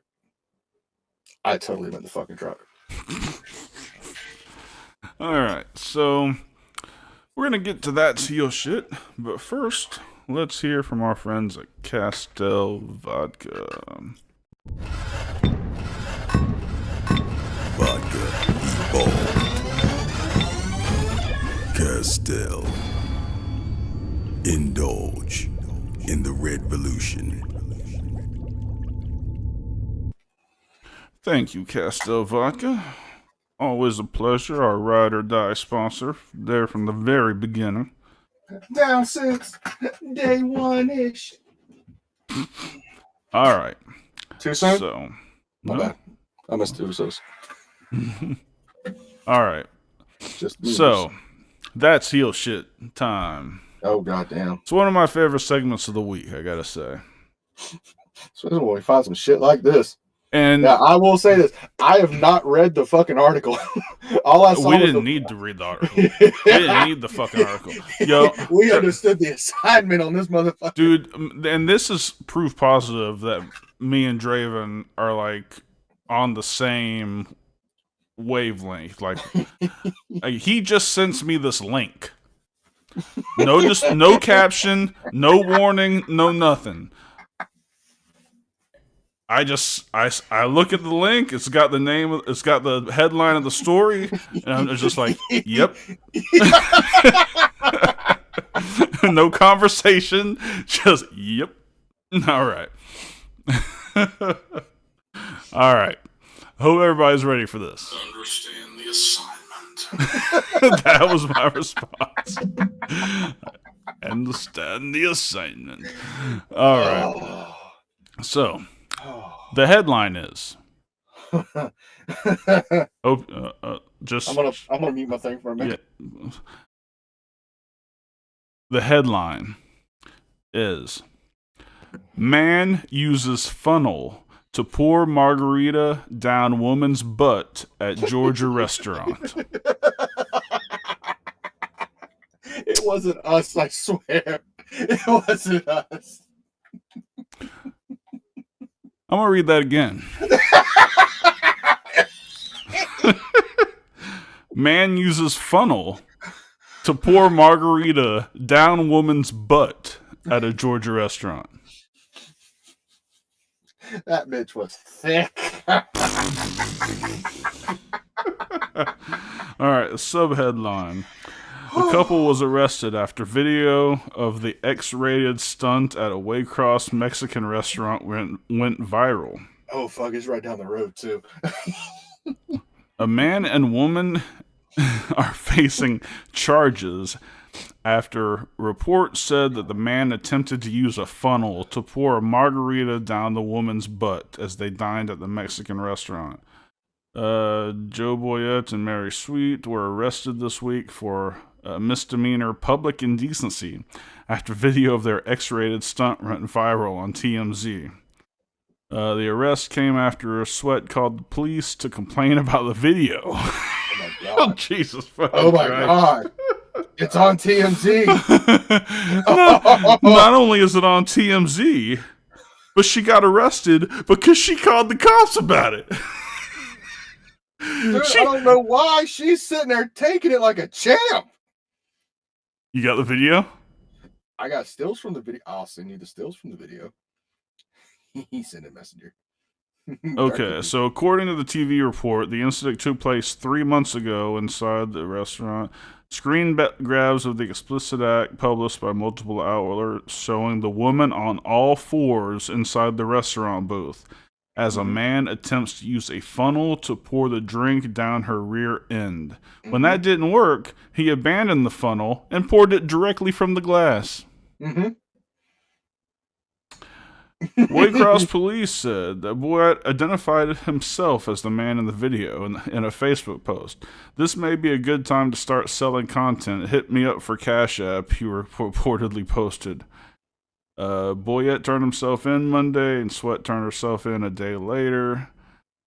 S2: I totally meant the fucking truck.
S1: Alright, so we're gonna get to that heel shit, but first, let's hear from our friends at Castel Vodka.
S4: Vodka, be bold. Castel. Indulge in the red revolution.
S1: Thank you, Castel Vodka. Always a pleasure. Our ride or die sponsor, there from the very beginning.
S2: Down since day one-ish.
S1: All right.
S2: Too soon?
S1: So,
S2: My bad. I missed two Usos.
S1: All right. So, that's heel shit time.
S2: Oh, goddamn.
S1: It's one of my favorite segments of the week, I gotta say.
S2: Especially when we find some shit like this.
S1: And
S2: now, I will say this. I have not read the fucking article. All I saw
S1: we didn't need to read the article. We didn't need the fucking article. Yo,
S2: we understood the assignment on this motherfucker.
S1: Dude, and this is proof positive that me and Draven are, like, on the same wavelength. Like, he just sends me this link. No caption, no warning, no nothing. I look at the link. It's got the name. It's got the headline of the story, and I'm just like, "Yep." No conversation, just yep. All right, all right. Hope everybody's ready for this. Understand the assignment. That was my response. Understand the assignment. All right. So. The headline is. Just.
S2: I'm gonna mute my thing for a minute.
S1: Yeah. The headline is: Man uses funnel to pour margarita down woman's butt at Georgia restaurant.
S2: It wasn't us, I swear. It wasn't us.
S1: I'm going to read that again. Man uses funnel to pour margarita down woman's butt at a Georgia restaurant.
S2: That bitch was thick.
S1: All right, the sub-headline. The couple was arrested after video of the X-rated stunt at a Waycross Mexican restaurant went viral.
S2: Oh, fuck, it's right down the road, too.
S1: A man and woman are facing charges after reports said that the man attempted to use a funnel to pour a margarita down the woman's butt as they dined at the Mexican restaurant. Joe Boyette and Mary Sweet were arrested this week for misdemeanor public indecency after video of their X-rated stunt went viral on TMZ. The arrest came after Sweat called the police to complain about the video.
S2: Oh my
S1: Oh,
S2: god.
S1: Jesus fucking
S2: Oh my
S1: Christ.
S2: god. It's on TMZ.
S1: Not only is it on TMZ, but she got arrested because she called the cops about it.
S2: Dude, I don't know why she's sitting there taking it like a champ.
S1: You got the video?
S2: I got stills from the video. I'll send you the stills from the video. He sent a messenger.
S1: Okay, so according to the TV report, the incident took place 3 months ago inside the restaurant. Screen grabs of the explicit act published by multiple outlets showing the woman on all fours inside the restaurant booth as a man attempts to use a funnel to pour the drink down her rear end. When that didn't work, he abandoned the funnel and poured it directly from the glass. Waycross police said that Boyette identified himself as the man in the video in a Facebook post. This may be a good time to start selling content. Hit me up for Cash App, he reportedly posted. Boyette turned himself in Monday, and Sweat turned herself in a day later.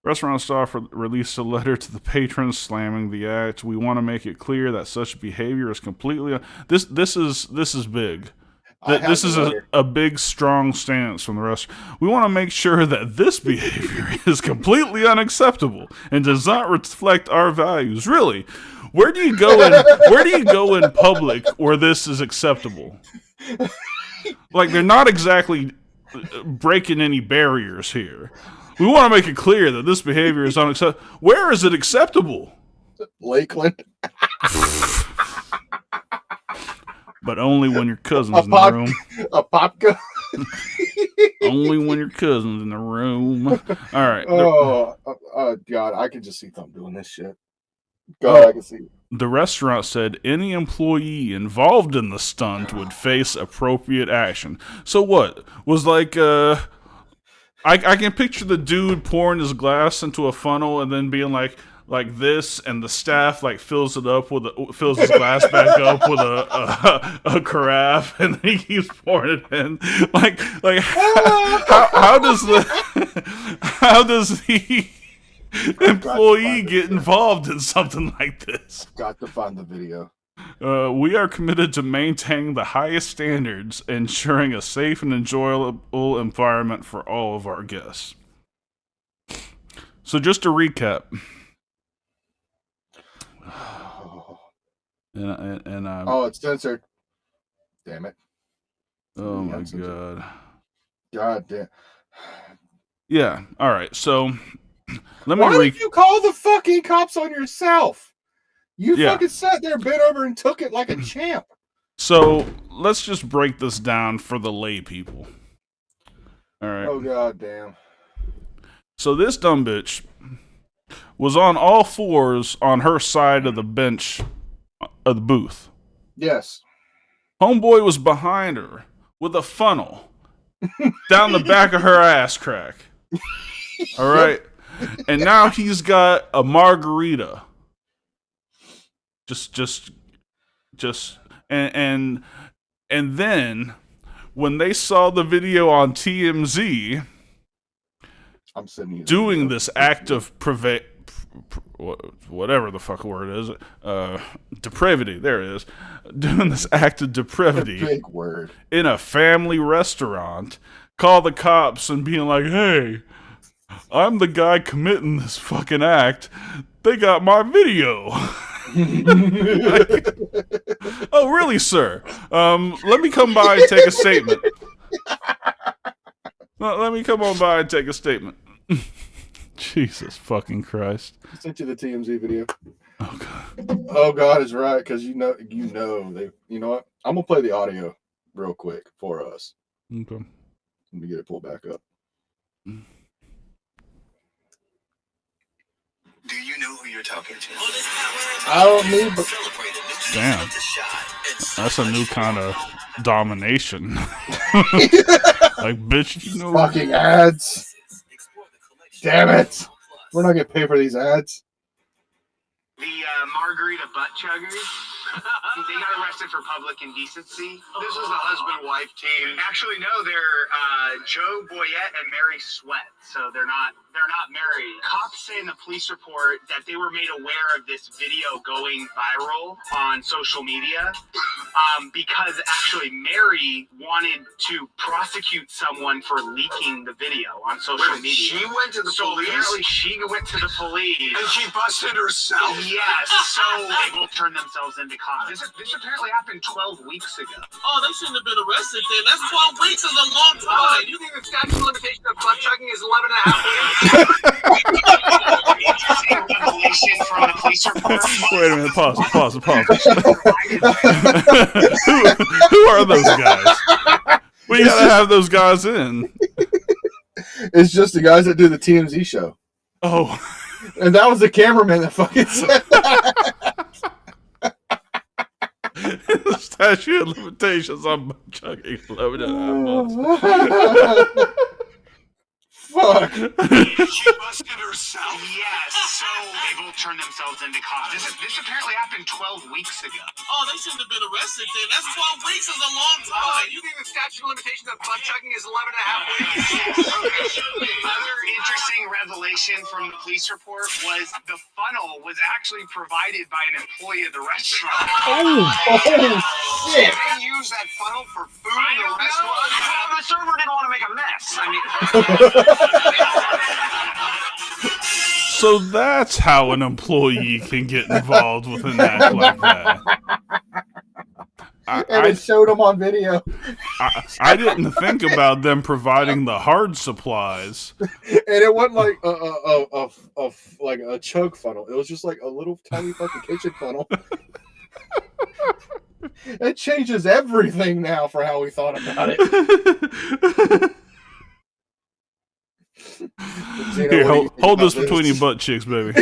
S1: Restaurant staff released a letter to the patrons slamming the act. We want to make it clear that such behavior is completely... This is big. This is a big, strong stance from the restaurant. We want to make sure that this behavior is completely unacceptable and does not reflect our values. Really, where do you go in public where this is acceptable? Like, they're not exactly breaking any barriers here. We want to make it clear that this behavior is unacceptable. Where is it acceptable?
S2: Lakeland.
S1: But only when your cousin's in the room.
S2: A popka.
S1: Only when your cousin's in the room. All right.
S2: Oh, God, I can just see Thumb doing this shit. God, I can see it.
S1: The restaurant said any employee involved in the stunt would face appropriate action. So what? Was like, I can picture the dude pouring his glass into a funnel and then being like this, and the staff like fills his glass back up with a carafe, and then he keeps pouring it in. Like how does the employee get involved in something like this?
S2: Got to find the video.
S1: We are committed to maintaining the highest standards, ensuring a safe and enjoyable environment for all of our guests. So just to recap. And
S2: oh, it's censored. Damn it.
S1: Oh my god.
S2: God damn.
S1: Yeah. All right. So
S2: Why did you call the fucking cops on yourself? You fucking sat there, bent over, and took it like a champ.
S1: So let's just break this down for the lay people. All right.
S2: Oh god damn.
S1: So this dumb bitch was on all fours on her side of the bench of the booth.
S2: Yes.
S1: Homeboy was behind her with a funnel down the back of her ass crack. All right. And now he's got a margarita. And then when they saw the video on TMZ,
S2: I'm sending you
S1: doing this act of whatever the fuck word is, depravity. There it is. Doing this act of depravity,
S2: big word,
S1: in a family restaurant. Call the cops and being like, "Hey, I'm the guy committing this fucking act. They got my video." Like, oh, really, sir? Let me come by and take a statement. Let me come on by and take a statement. Jesus fucking Christ!
S2: I sent you the TMZ video.
S1: Oh god.
S2: Oh god is right, because you know they. You know what? I'm gonna play the audio real quick for us.
S1: Okay.
S2: Let me get it pulled back up.
S5: Do you know
S3: you who you're talking to.
S2: I don't need, but
S1: Damn. That's a new kind of domination. Like, bitch, you know.
S2: fucking ads. Damn it. We're not getting paid for these ads.
S5: The Margarita butt chuggers, they got arrested for public indecency. This was the husband-wife team. Actually, no, they're Joe Boyette and Mary Sweat, so they're not married. Cops say in the police report that they were made aware of this video going viral on social media because actually Mary wanted to prosecute someone for leaking the video on social media.
S6: She went to the police?
S5: Apparently she went to the police.
S6: And she busted herself?
S5: Yes, so they will turn themselves into cops. This apparently happened 12 weeks ago.
S6: Oh, they shouldn't have been arrested then. That's 12 weeks is a long time. You think the statute of limitation of butt chugging is 11 and a half weeks?
S5: Interesting revelation from the police report.
S1: Wait a minute, pause. Who are those guys? We gotta have those guys in.
S2: It's just the guys that do the TMZ show.
S1: Oh.
S2: And that was the cameraman that fucking said
S1: The statute of limitations on chugging 11 and a half months.
S2: Fuck.
S6: She busted herself?
S5: Yes, so they will turn themselves into cops. This apparently happened 12 weeks ago.
S6: Oh, they shouldn't have been arrested then. That's 12 weeks is a long time. You think the statute of limitation of butt chugging is 11 and a half weeks?
S5: Another interesting revelation from the police report was the funnel was actually provided by an employee of the restaurant.
S2: Oh, shit.
S6: They use that funnel for food
S5: I
S6: in the
S5: don't
S6: restaurant?
S5: know. The server didn't want to make a mess. I mean,
S1: So that's how an employee can get involved with an act like that.
S2: And it showed them on video.
S1: I didn't think about them providing the hard supplies.
S2: And it wasn't like a chug funnel. It was just like a little tiny fucking kitchen funnel. It changes everything now for how we thought about it. Zeno,
S1: Here,
S2: what do you think
S1: hold
S2: about
S1: this between your butt cheeks, baby.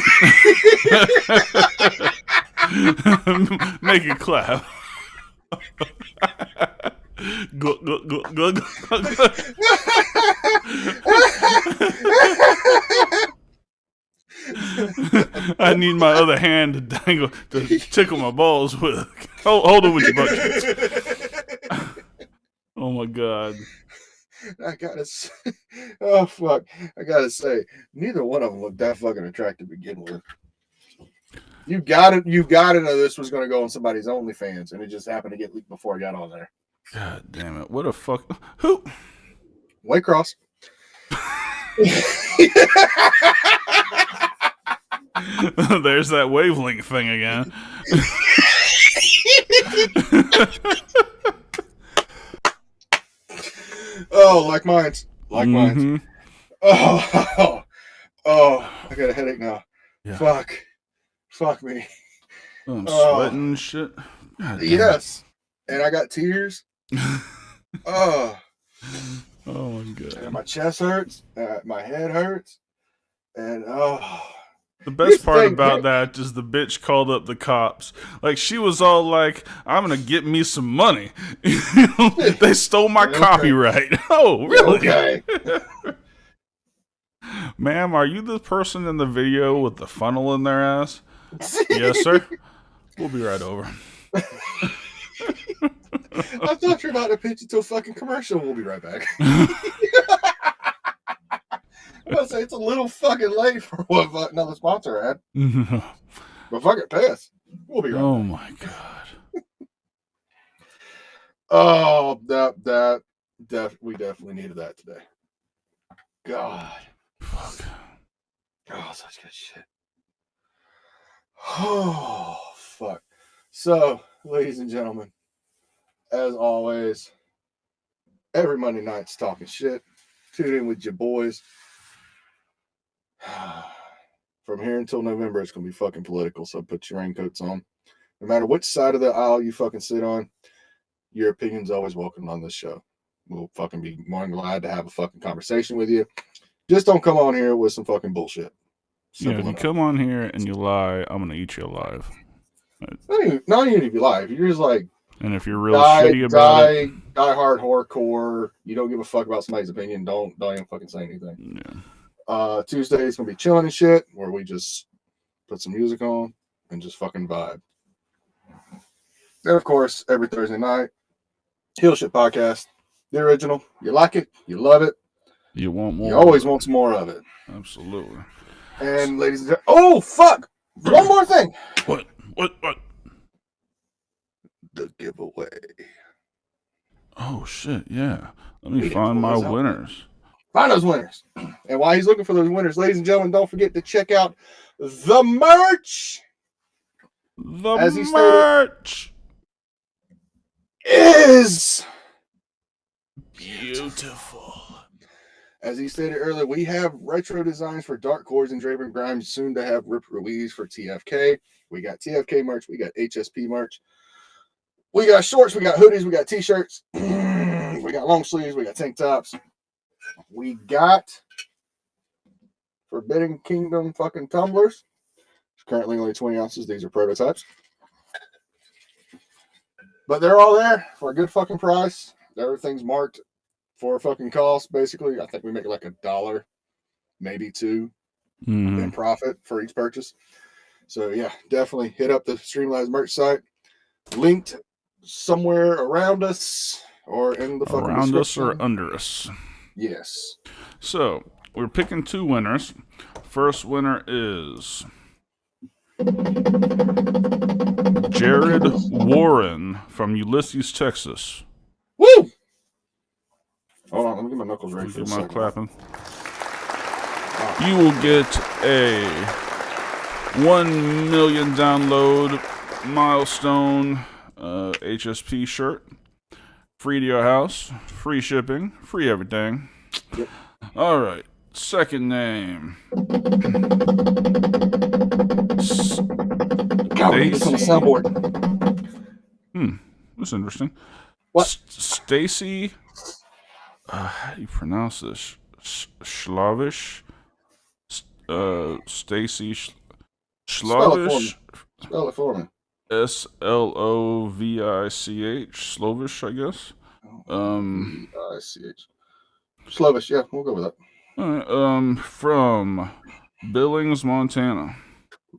S1: Make it clap. Go. I need my other hand to dangle to tickle my balls with. Hold it with your butt cheeks. Oh my god.
S2: Oh fuck! I gotta say, neither one of them looked that fucking attractive to begin with. You gotta know this was gonna go on somebody's OnlyFans, and it just happened to get leaked before I got on there.
S1: God damn it! What a fuck! Who?
S2: White Cross.
S1: There's that wavelength thing again.
S2: Oh, like mine. Like
S1: Mm-hmm.
S2: mine. Oh, I got a headache now.
S1: Yeah.
S2: Fuck me.
S1: I'm sweating and shit. God damn
S2: Yes. And I got tears. Oh,
S1: Oh my
S2: and
S1: god.
S2: my chest hurts. My head hurts. And
S1: The best part about that is the bitch called up the cops. Like, she was all like, I'm gonna get me some money. They stole my
S2: Okay.
S1: copyright. Oh, really?
S2: Okay.
S1: Ma'am, are you the person in the video with the funnel in their ass? Yes, sir. We'll be right over.
S2: I thought you were about to pitch it to a fucking commercial. We'll be right back. I was say it's a little fucking late for what another sponsor had, but fuck it, pay us. We'll be right
S1: Oh
S2: back.
S1: my god.
S2: Oh, we definitely needed that today. God,
S1: Fuck.
S2: oh, such good shit. Oh, fuck. So, ladies and gentlemen, as always, every Monday night's talking shit. Tune in with your boys. From here until November, it's going to be fucking political, so put your raincoats on. No matter which side of the aisle you fucking sit on, your opinion's always welcome on this show. We'll fucking be more than glad to have a fucking conversation with you. Just don't come on here with some fucking bullshit.
S1: Yeah, if you come on here and you lie, I'm gonna eat you alive.
S2: Not even if you lie. If you're just like
S1: And if you're real shitty about it,
S2: die hard hardcore, you don't give a fuck about somebody's opinion, don't even fucking say anything.
S1: yeah.
S2: Tuesday is gonna be chilling and shit, where we just put some music on and just fucking vibe. And of course, every Thursday night, Heel Shit Podcast, the original. You like it, you love it,
S1: You want more.
S2: you always want some more of it.
S1: Absolutely.
S2: And ladies and gentlemen, oh fuck! One more thing.
S1: What?
S2: The giveaway.
S1: Oh shit! Yeah. Let me find my winners.
S2: Find those winners. And while he's looking for those winners, ladies and gentlemen, don't forget to check out the merch.
S1: The merch
S2: Is
S1: beautiful.
S2: As he stated earlier, we have retro designs for Dark Cordz and Draven Grimes, soon to have rip release for TFK. We got TFK merch. We got HSP merch. We got shorts. We got hoodies. We got t-shirts. We got long sleeves. We got tank tops. We got Forbidden Kingdom fucking tumblers. It's currently only 20 ounces. These are prototypes. But they're all there for a good fucking price. Everything's marked for a fucking cost, basically. I think we make like $1, maybe $2 in profit for each purchase. So yeah, definitely hit up the Streamlabs merch site. Linked somewhere around us or in the fucking
S1: Around us
S2: description.
S1: or under us.
S2: Yes.
S1: So we're picking 2 winners. First winner is Jared Warren from Ulysses, Texas.
S2: Woo! Hold on, let me get my knuckles ready for
S1: Get
S2: a
S1: my
S2: second.
S1: clapping. You will get a 1 million download milestone HSP shirt. Free to your house. Free shipping. Free everything.
S2: Yep.
S1: All right. Second name.
S2: God, we need this on the soundboard.
S1: That's interesting.
S2: What?
S1: Stacy. How do you pronounce this? Slavish. Stacy Slavish.
S2: Spell it for me.
S1: Slovich. Slovish, I guess.
S2: V-I-C-H. Slovish, yeah, we'll go with that.
S1: All right, from Billings, Montana.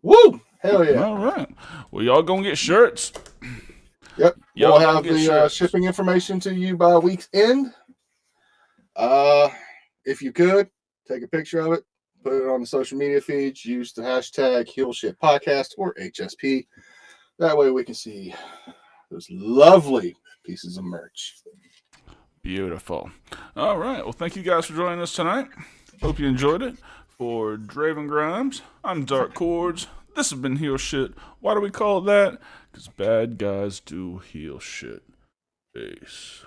S2: Woo! Hell yeah.
S1: All right. Well, y'all gonna get shirts.
S2: Yep.
S1: Y'all
S2: We'll
S1: gonna
S2: have
S1: get
S2: the
S1: shirts.
S2: shipping information to you by week's end. If you could, take a picture of it, put it on the social media feeds, use the hashtag HeelShitPodcast or HSP. That way we can see those lovely pieces of merch.
S1: Beautiful. All right. Well, thank you guys for joining us tonight. Hope you enjoyed it. For Draven Grimes, I'm Dark Cordz. This has been Heel Shit. Why do we call it that? Because bad guys do heel shit. Peace.